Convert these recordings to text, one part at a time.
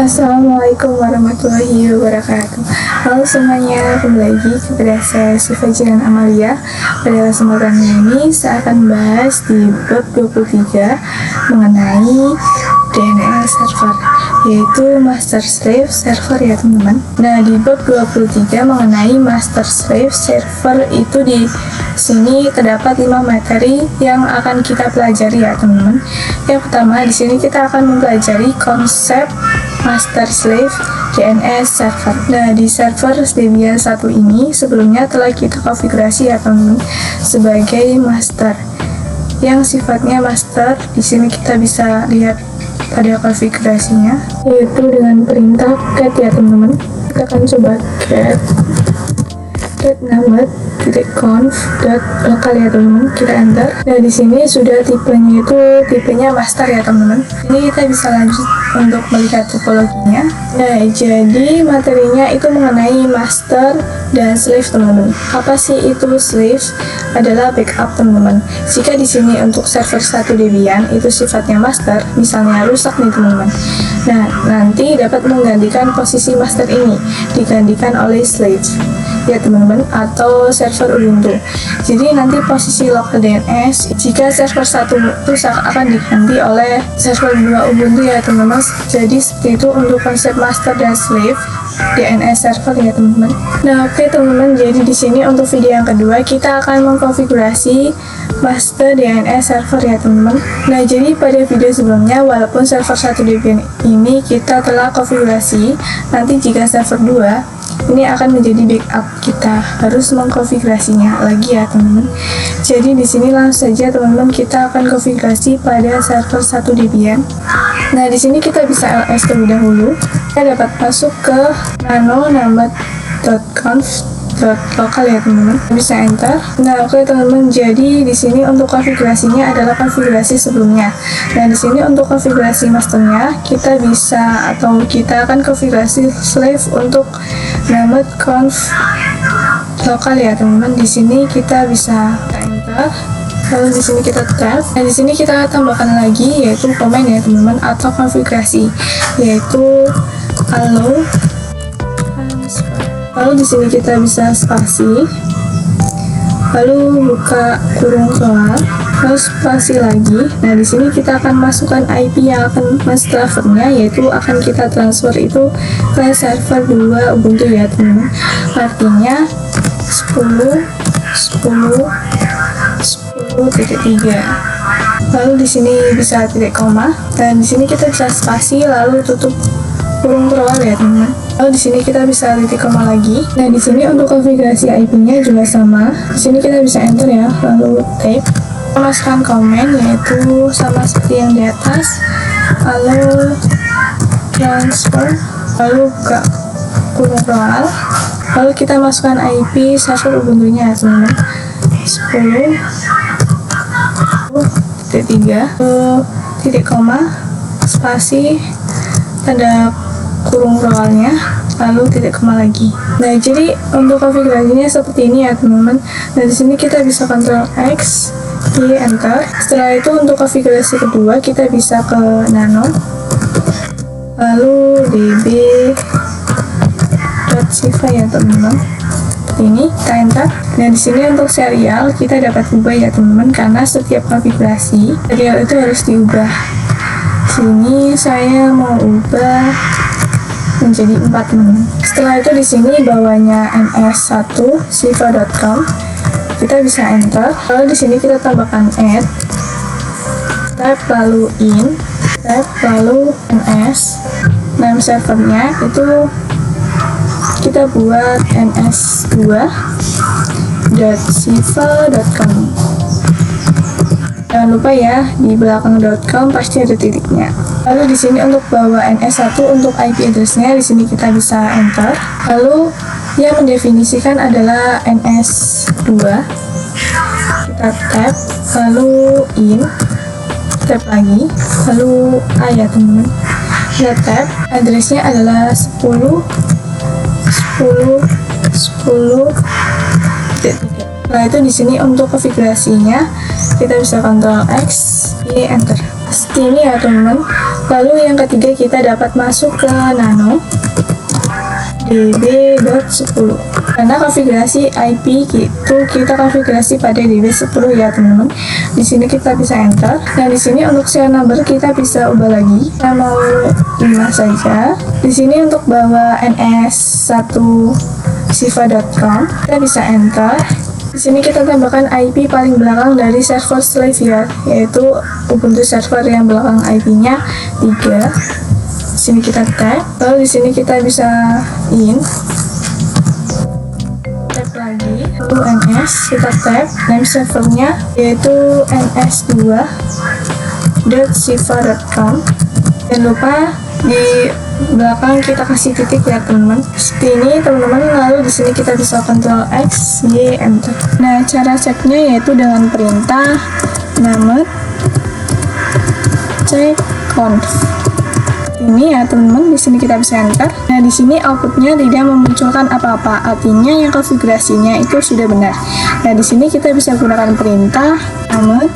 Assalamualaikum warahmatullahi wabarakatuh. Halo semuanya, kembali lagi kepada saya Siva Jinan Amalia. Pada kesempatan ini saya akan bahas di bab 23 mengenai DNS server, yaitu master slave server ya teman-teman. Nah, di bab 23 mengenai master slave server itu di sini terdapat 5 materi yang akan kita pelajari ya teman-teman. Yang pertama, di sini kita akan mempelajari konsep master slave DNS server. Nah, di server Debian 1 ini sebelumnya telah kita konfigurasi ya teman-teman sebagai master. Yang sifatnya master, di sini kita bisa lihat pada konfigurasinya, yaitu dengan perintah cat ya teman-teman. Kita akan coba cat named.conf.local ya teman-teman. Kita enter. Nah, di sini sudah tipenya itu tipenya master ya teman-teman. Ini kita bisa lanjut untuk melihat topologinya. Nah, jadi materinya itu mengenai master dan slave teman-teman. Apa sih itu slave? Adalah backup teman-teman. Jika di sini untuk server 1 Debian itu sifatnya master, misalnya rusak nih teman-teman. Nah, nanti dapat menggantikan posisi master ini, digantikan oleh slave ya teman-teman, atau server Ubuntu. Jadi nanti posisi local DNS jika server 1 rusak akan diganti oleh server 2 Ubuntu ya teman-teman. Jadi seperti itu untuk konsep master dan slave DNS server ya teman-teman. Nah, oke teman-teman, jadi di sini untuk video yang kedua kita akan mengkonfigurasi master DNS server ya teman-teman. Nah, jadi pada video sebelumnya walaupun server 1 Debian ini kita telah konfigurasi, nanti jika server 2 ini akan menjadi backup, kita harus mengkonfigurasinya lagi ya teman-teman. Jadi di sini langsung saja teman-teman kita akan konfigurasi pada server 1 Debian. Nah, di sini kita bisa ls terlebih dahulu. Kita dapat masuk ke nano.conf.local ya teman-teman. Bisa enter. Nah, oke teman-teman, jadi di sini untuk konfigurasinya adalah konfigurasi sebelumnya. Nah, di sini untuk konfigurasi masternya kita bisa atau kita akan konfigurasi slave untuk nano.conf local ya teman-teman. Di sini kita bisa enter. Lalu di sini kita tab. Nah, di sini kita tambahkan lagi yaitu komen ya teman-teman, atau konfigurasi yaitu allow transfer. Lalu di sini kita bisa spasi, lalu buka kurung soal, lalu spasi lagi. Nah, di sini kita akan masukkan IP yang akan transfernya, yaitu akan kita transfer itu ke server 2 Ubuntu ya teman-teman. Artinya 10.10.3. Lalu di sini bisa titik koma, dan di sini kita bisa spasi lalu tutup kurung terowal ya teman-teman. Lalu di sini kita bisa titik koma lagi. Nah, di sini untuk konfigurasi IP-nya juga sama. Di sini kita bisa enter ya, lalu type, masukkan komen yaitu sama seperti yang di atas, lalu transfer, lalu buka kurung terowal, lalu kita masukkan IP server Ubuntu-nya ya teman-teman, 10.3, titik koma, spasi, tanda kurung terowalnya, lalu titik koma lagi. Nah, jadi untuk konfigurasinya seperti ini ya teman-teman. Nah, di sini kita bisa Ctrl X, Y, enter. Setelah itu untuk konfigurasi kedua kita bisa ke nano, lalu db.siva ya teman-teman. Ini kita enter. Nah, di sini untuk serial kita dapat ubah ya teman-teman, karena setiap konfigurasi serial itu harus diubah. Sini saya mau ubah menjadi 4 teman-teman. Setelah itu di sini bawahnya ns1siva.com, kita bisa enter. Lalu di sini kita tambahkan add, tab lalu in, tab lalu ns. Name servernya itu kita buat ns2.siva.com. Jangan lupa ya, di belakang .com pasti ada titiknya. Lalu di sini untuk bawa ns1 untuk IP address-nya, di sini kita bisa enter. Lalu yang mendefinisikan adalah ns2. Kita tab, lalu in, tab lagi, lalu a ya teman-teman. Kita tab, address-nya adalah 10.10.10.3. Nah, itu di sini untuk konfigurasinya kita bisa Ctrl X, Oke, enter. Seperti ini ya teman-teman. Lalu yang ketiga kita dapat masuk ke nano db.10. Karena konfigurasi IP itu kita konfigurasi pada db10 ya teman-teman. Di sini kita bisa enter. Nah, di sini untuk serial number kita bisa ubah lagi. Kita mau 5 saja. Di sini untuk bawa ns1siva.com kita bisa enter. Di sini kita tambahkan IP paling belakang dari server slave ya, yaitu Ubuntu server yang belakang IP-nya 3. Di sini kita tag, lalu di sini kita bisa tag lagi, lalu ns kita tag, name servernya yaitu ns2.siva.com. Jangan lupa di belakang kita kasih titik ya teman-teman, seperti ini teman-teman. Lalu di sini kita bisa Ctrl X, Y, enter. Nah, cara ceknya yaitu dengan perintah namet check conf. Ini ya teman-teman, di sini kita bisa enter. Nah, di sini outputnya tidak memunculkan apa-apa, artinya yang konfigurasinya itu sudah benar. Nah, di sini kita bisa gunakan perintah namet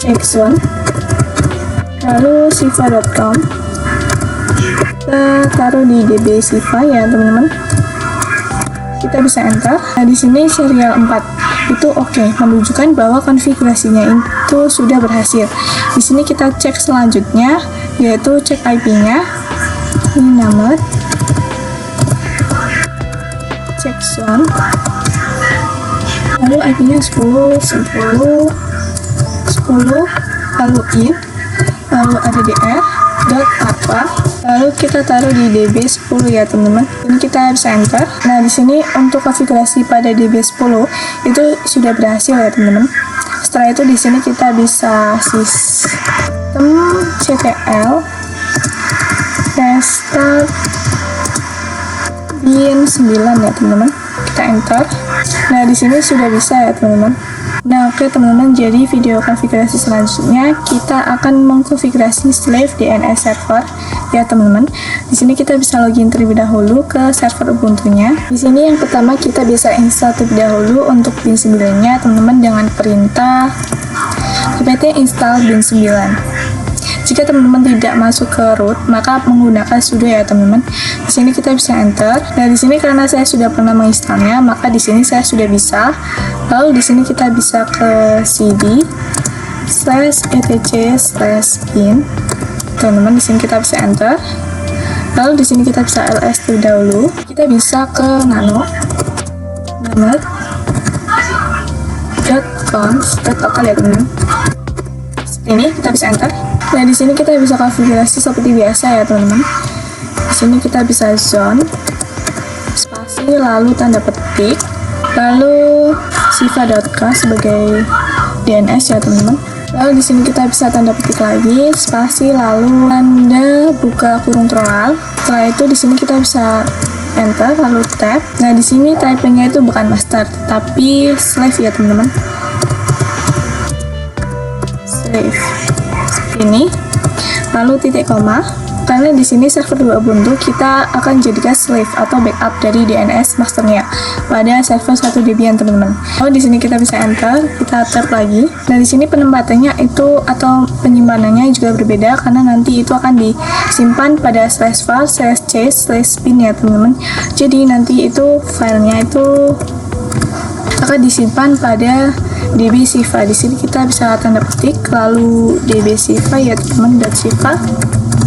check zone, lalu siva.com kita taruh di db siva ya teman-teman. Kita bisa enter. Nah, di sini serial 4 itu oke, menunjukkan bahwa konfigurasinya itu sudah berhasil. Di sini kita cek selanjutnya yaitu cek IP-nya. Ini namet check zone, lalu IP-nya 10 lalu in, lalu addr dot apa, lalu kita taruh di db10 ya teman-teman. Ini kita bisa enter. Nah, di sini untuk konfigurasi pada db10 itu sudah berhasil ya teman-teman. Setelah itu di sini kita bisa systemctl restart bin 9 ya teman-teman. Kita enter. Nah, di sini sudah bisa ya teman-teman. Nah, oke teman-teman, jadi video konfigurasi selanjutnya kita akan mengkonfigurasi slave DNS server ya teman-teman. Di sini kita bisa login terlebih dahulu ke server Ubuntu-nya. Di sini yang pertama kita bisa install terlebih dahulu untuk bin 9-nya teman-teman dengan perintah apt install bin 9. Jika teman-teman tidak masuk ke root, maka menggunakan sudo ya teman-teman. Di sini kita bisa enter. Nah, di sini karena saya sudah pernah menginstalnya, maka di sini saya sudah bisa. Lalu di sini kita bisa ke cd/etc/in. Teman-teman, di sini kita bisa enter. Lalu di sini kita bisa ls terlebih dahulu. Kita bisa ke namet.conf.local ya teman-teman. Ini kita bisa enter. Nah, di sini kita bisa konfigurasi seperti biasa ya teman-teman. Di sini kita bisa zone, spasi, lalu tanda petik, lalu siva.k sebagai DNS ya teman-teman. Lalu di sini kita bisa tanda petik lagi, spasi, lalu tanda buka kurung troal. Setelah itu di sini kita bisa enter, lalu tab. Nah, di sini typingnya itu bukan master, tapi slave ya teman-teman. Slave seperti ini, lalu titik koma. Karena di sini server 2 Ubuntu kita akan jadikan slave atau backup dari DNS masternya pada server 1 Debian teman-teman. Lalu di sini kita bisa enter, kita tab lagi. Nah, di sini penempatannya itu atau penyimpanannya juga berbeda karena nanti itu akan disimpan pada /file/c/bin ya teman-teman. Jadi nanti itu filenya itu akan disimpan pada db siva. Di sini kita bisa tanda petik lalu db siva ya teman-teman .siva,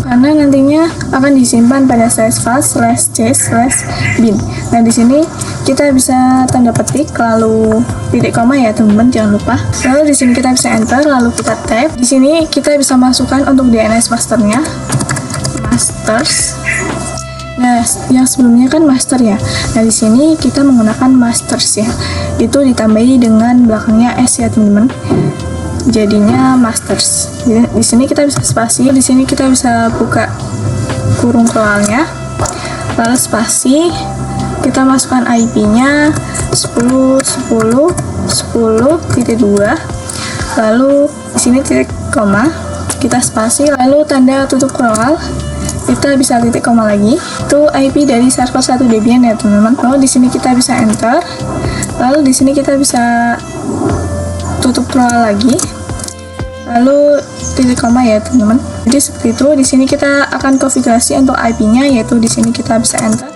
karena nantinya akan disimpan pada /file/c/bin. Nah, di sini kita bisa tanda petik lalu titik koma ya teman-teman, jangan lupa. Lalu di sini kita bisa enter, lalu kita tab. Di sini kita bisa masukkan untuk DNS masternya, masters. Nah, yang sebelumnya kan master ya. Nah, di sini kita menggunakan masters ya. Itu ditambahi dengan belakangnya s ya teman-teman. Jadinya masters. Di sini kita bisa spasi, di sini kita bisa buka kurung kroalnya. Lalu spasi, kita masukkan IP-nya 10.10.10.2. Lalu di sini titik koma, kita spasi, lalu tanda tutup kroal. Kita bisa titik koma lagi. Itu IP dari server 1 Debian ya teman-teman. Lalu di sini kita bisa enter. Lalu di sini kita bisa tutup plural lagi, lalu titik koma ya teman-teman. Jadi seperti itu. Di sini kita akan konfigurasi untuk IP-nya, yaitu di sini kita bisa enter,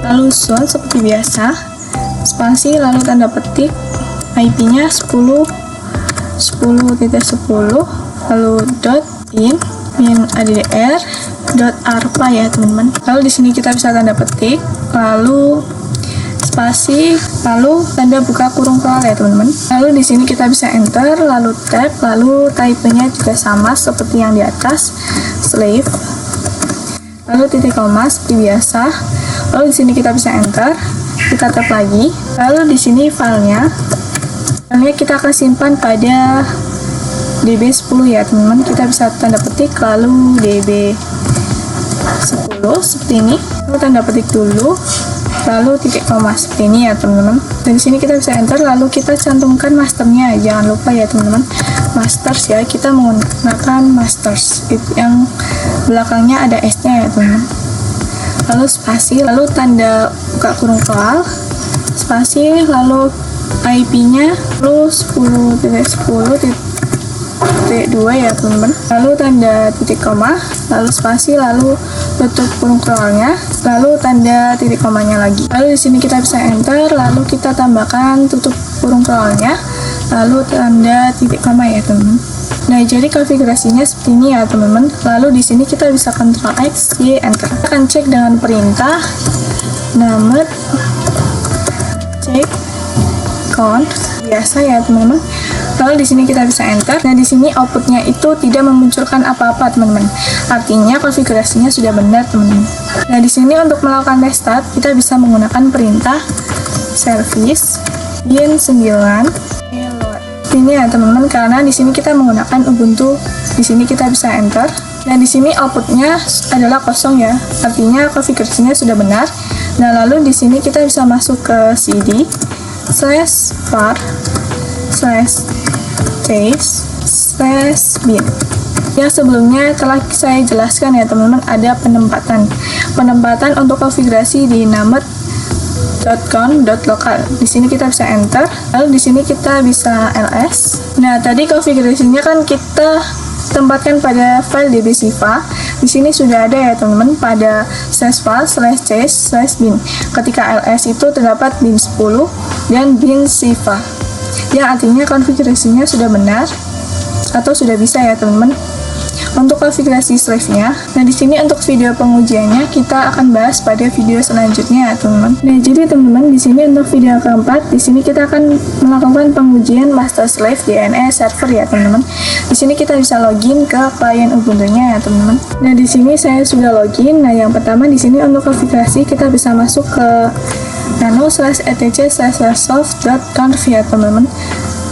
lalu zone seperti biasa, spasi, lalu tanda petik, IP-nya 10.10.10, lalu dot in addr dot arpa ya teman-teman. Lalu di sini kita bisa tanda petik, lalu spasi, lalu tanda buka kurung plural ya teman-teman. Lalu di sini kita bisa enter, lalu tab, lalu type-nya juga sama seperti yang di atas, slave, lalu titik koma seperti biasa. Lalu di sini kita bisa enter, kita tab lagi, lalu di sini filenya kita akan simpan pada db10 ya teman-teman. Kita bisa tanda petik, lalu db10 seperti ini, lalu tanda petik dulu, lalu titik koma seperti ini ya teman-teman. Dan di sini kita bisa enter, lalu kita cantumkan masternya, jangan lupa ya teman-teman, masters ya, kita menggunakan masters itu yang belakangnya ada s-nya ya teman-teman. Lalu spasi, lalu tanda buka kurung plural, spasi, lalu IP-nya lalu 10.10.2 ya teman-teman, lalu tanda titik koma, lalu spasi, lalu tutup kurung pluralnya, lalu tanda titik komanya lagi. Lalu di sini kita bisa enter, lalu kita tambahkan tutup kurung pluralnya, lalu tanda titik koma ya teman-teman. Nah, jadi konfigurasinya seperti ini ya teman-teman. Lalu di sini kita bisa Ctrl X, Y, enter. Kita akan cek dengan perintah named check count biasa ya teman-teman. Lalu di sini kita bisa enter. Nah, di sini outputnya itu tidak memunculkan apa-apa teman-teman. Artinya konfigurasinya sudah benar teman-teman. Nah, di sini untuk melakukan restart kita bisa menggunakan perintah service bin 9 ini ya teman-teman, karena di sini kita menggunakan Ubuntu. Di sini kita bisa enter. Nah, di sini outputnya adalah kosong ya, artinya konfigurasinya sudah benar. Nah, lalu di sini kita bisa masuk ke cd /var/case/bin yang sebelumnya telah saya jelaskan ya teman-teman. Ada penempatan untuk konfigurasi di named.count.local. Di sini kita bisa enter, lalu di sini kita bisa ls. Nah, tadi konfigurasinya kan kita tempatkan pada file db-siva. Di sini sudah ada ya teman-teman pada /var/case/bin. Ketika ls itu terdapat bin 10 dan bin siva, yang artinya konfigurasinya sudah benar atau sudah bisa ya teman-teman. Untuk konfigurasi slave-nya, nah di sini untuk video pengujiannya kita akan bahas pada video selanjutnya ya teman-teman. Nah, jadi teman-teman di sini untuk video keempat, di sini kita akan melakukan pengujian master slave DNS server ya teman-teman. Di sini kita bisa login ke klien Ubuntu-nya ya teman-teman. Nah, di sini saya sudah login. Nah, yang pertama di sini untuk konfigurasi kita bisa masuk ke nano/etc/soft.conf ya teman-teman.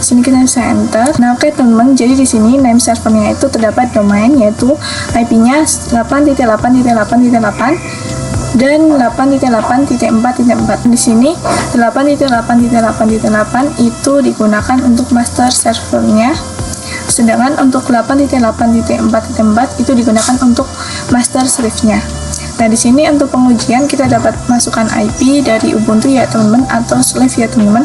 Di sini kita bisa enter. Nah, oke teman-teman, jadi di sini name servernya itu terdapat domain, yaitu IP-nya 8.8.8.8 dan 8.8.4.4. Di sini 8.8.8.8 itu digunakan untuk master servernya, sedangkan untuk 8.8.4.4 itu digunakan untuk master slave-nya. Nah, di sini untuk pengujian kita dapat masukkan IP dari Ubuntu ya teman-teman, atau slave ya teman-teman.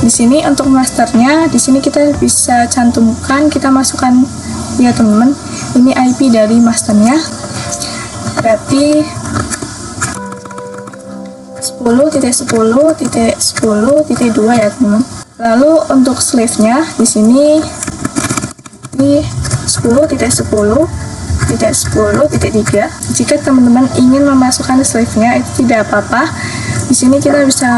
Di sini untuk masternya, di sini kita bisa cantumkan, kita masukkan ya teman-teman, ini IP dari masternya, berarti 10.10.10.2 ya teman-teman. Lalu untuk slave-nya di sini di 10.10.10.3. Jika teman-teman ingin memasukkan slave-nya itu tidak apa-apa. Di sini kita bisa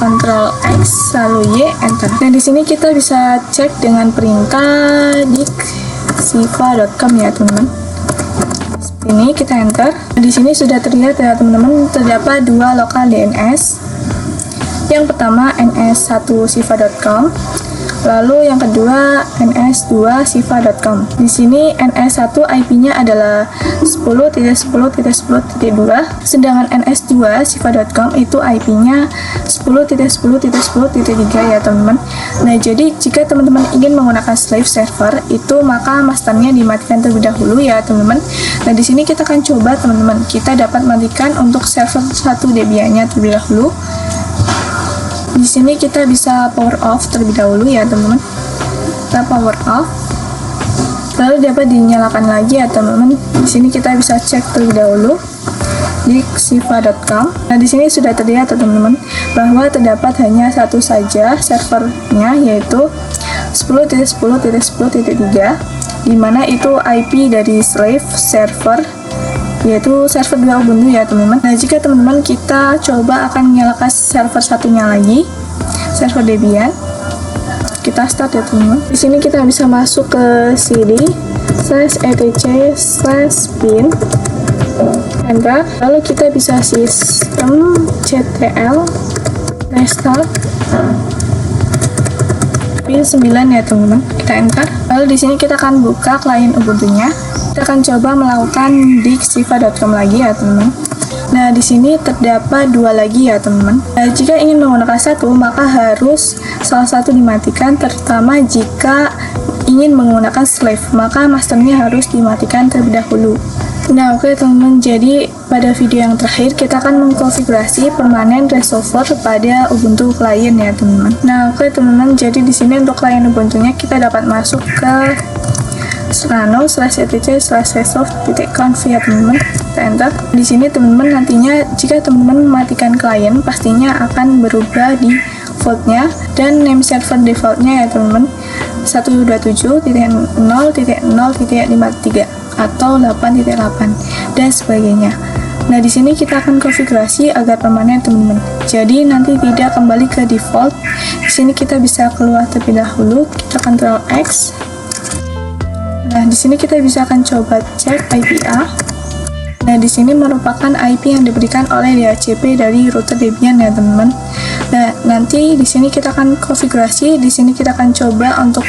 Ctrl X lalu Y, enter. Nah, di sini kita bisa cek dengan perintah dict-siva.com ya teman-teman. Ini kita enter. Nah, di sini sudah terlihat ya teman-teman, terdapat dua lokal DNS. Yang pertama ns1siva.com, lalu yang kedua ns2siva.com. Di sini ns1 IP-nya adalah 10.10.10.2, sedangkan ns2siva.com itu IP-nya 10.10.10.3 ya teman-teman. Nah, jadi jika teman-teman ingin menggunakan slave server itu, maka masternya dimatikan terlebih dahulu ya teman-teman. Nah, di sini kita akan coba teman-teman, kita dapat matikan untuk server 1 Debian-nya terlebih dahulu. Di sini kita bisa power off terlebih dahulu ya teman-teman. kita power off, lalu dapat dinyalakan lagi ya teman-teman. Di sini kita bisa cek terlebih dahulu di siva.com. Nah, di sini sudah terlihat teman-teman bahwa terdapat hanya satu saja servernya, yaitu 10.10.10.3, di mana itu IP dari slave server, yaitu server 2 Ubuntu ya teman-teman. Nah, jika teman-teman kita coba akan menyalakan server satunya lagi, server Debian, kita start ya teman-teman. Di sini kita bisa masuk ke cd/etc/bin, enter, lalu kita bisa systemctl restart pin 9 ya teman-teman, kita enter. Lalu di sini kita akan buka klien Ubuntu-nya. Kita akan coba melakukan di siva.com lagi ya teman-teman. Nah, di sini terdapat dua lagi ya teman-teman. Nah, jika ingin menggunakan satu, maka harus salah satu dimatikan, terutama jika ingin menggunakan slave, maka masternya harus dimatikan terlebih dahulu. Nah, oke teman-teman, jadi pada video yang terakhir kita akan mengkonfigurasi permanen resolver pada Ubuntu klien ya teman-teman. Nah, oke teman-teman, jadi di sini untuk klien Ubuntu-nya kita dapat masuk ke nano/etc/resolve.conf ya teman-teman. Kita enter. Di sini teman-teman nantinya jika teman-teman mematikan klien, pastinya akan berubah di default-nya dan name server default-nya ya teman-teman 127.0.0.53 atau 8.8 dan sebagainya. Nah, di sini kita akan konfigurasi agar permanen teman-teman. Jadi nanti tidak kembali ke default. Di sini kita bisa keluar terlebih dahulu, kita Ctrl X. Nah, di sini kita bisa akan coba cek IPA. Nah, di sini merupakan IP yang diberikan oleh DHCP dari router Debian ya teman-teman. Nah, nanti di sini kita akan konfigurasi. Di sini kita akan coba untuk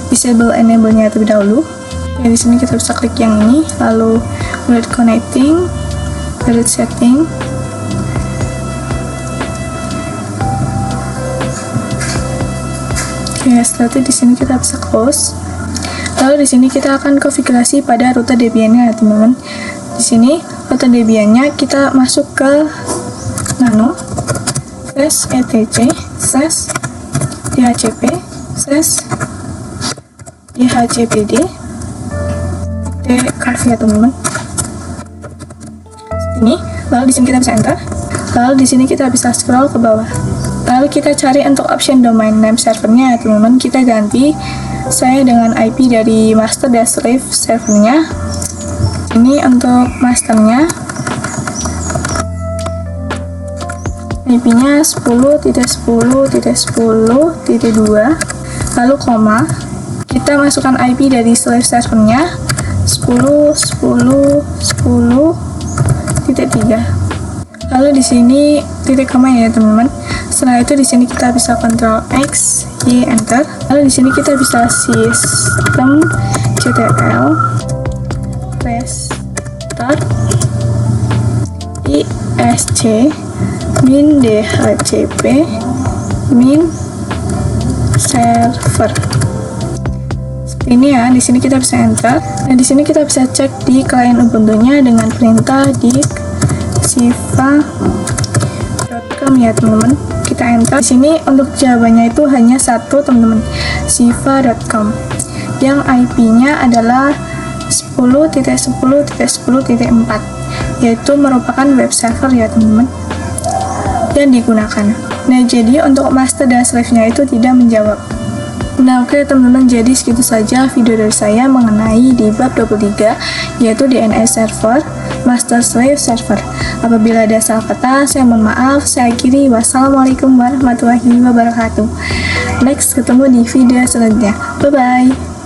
disable enable-nya terlebih dahulu. Ya, di sini kita bisa klik yang ini, lalu read connecting, read setting. Oke, setelah itu di sini kita bisa close. Lalu di sini kita akan konfigurasi pada router Debian-nya ya teman-teman. Di sini router Debian-nya kita masuk ke nano /etc/dhcp/dhcpd conf ya teman-teman. Ini, lalu di sini kita bisa enter. Lalu di sini kita bisa scroll ke bawah. Lalu kita cari untuk option domain name servernya ya teman-teman. Kita ganti saya dengan IP dari master dan slave servernya. Ini untuk masternya, IP-nya 10.10.10.2, lalu koma. Kita masukkan IP dari slave servernya 10.10.10.3. Lalu di sini titik koma ya teman-teman. Setelah itu di sini kita bisa Ctrl X, Y, enter. Lalu di sini kita bisa systemctl restart isc min dhcp min server. Seperti ini ya. Di sini kita bisa enter. Nah, di sini kita bisa cek di klien Ubuntu-nya dengan perintah di siva.com ya teman-teman. Kita enter. Di sini untuk jawabannya itu hanya satu teman-teman, siva.com, yang IP-nya adalah 10.10.10.4, yaitu merupakan web server ya teman-teman yang digunakan. Nah, jadi untuk master dan slave-nya itu tidak menjawab. Nah, oke teman-teman, jadi segitu saja video dari saya mengenai di bab 23, yaitu DNS server, master slave server. Apabila ada salah kata, saya mohon maaf. Saya akhiri. Wassalamualaikum warahmatullahi wabarakatuh. Next, ketemu di video selanjutnya. Bye-bye.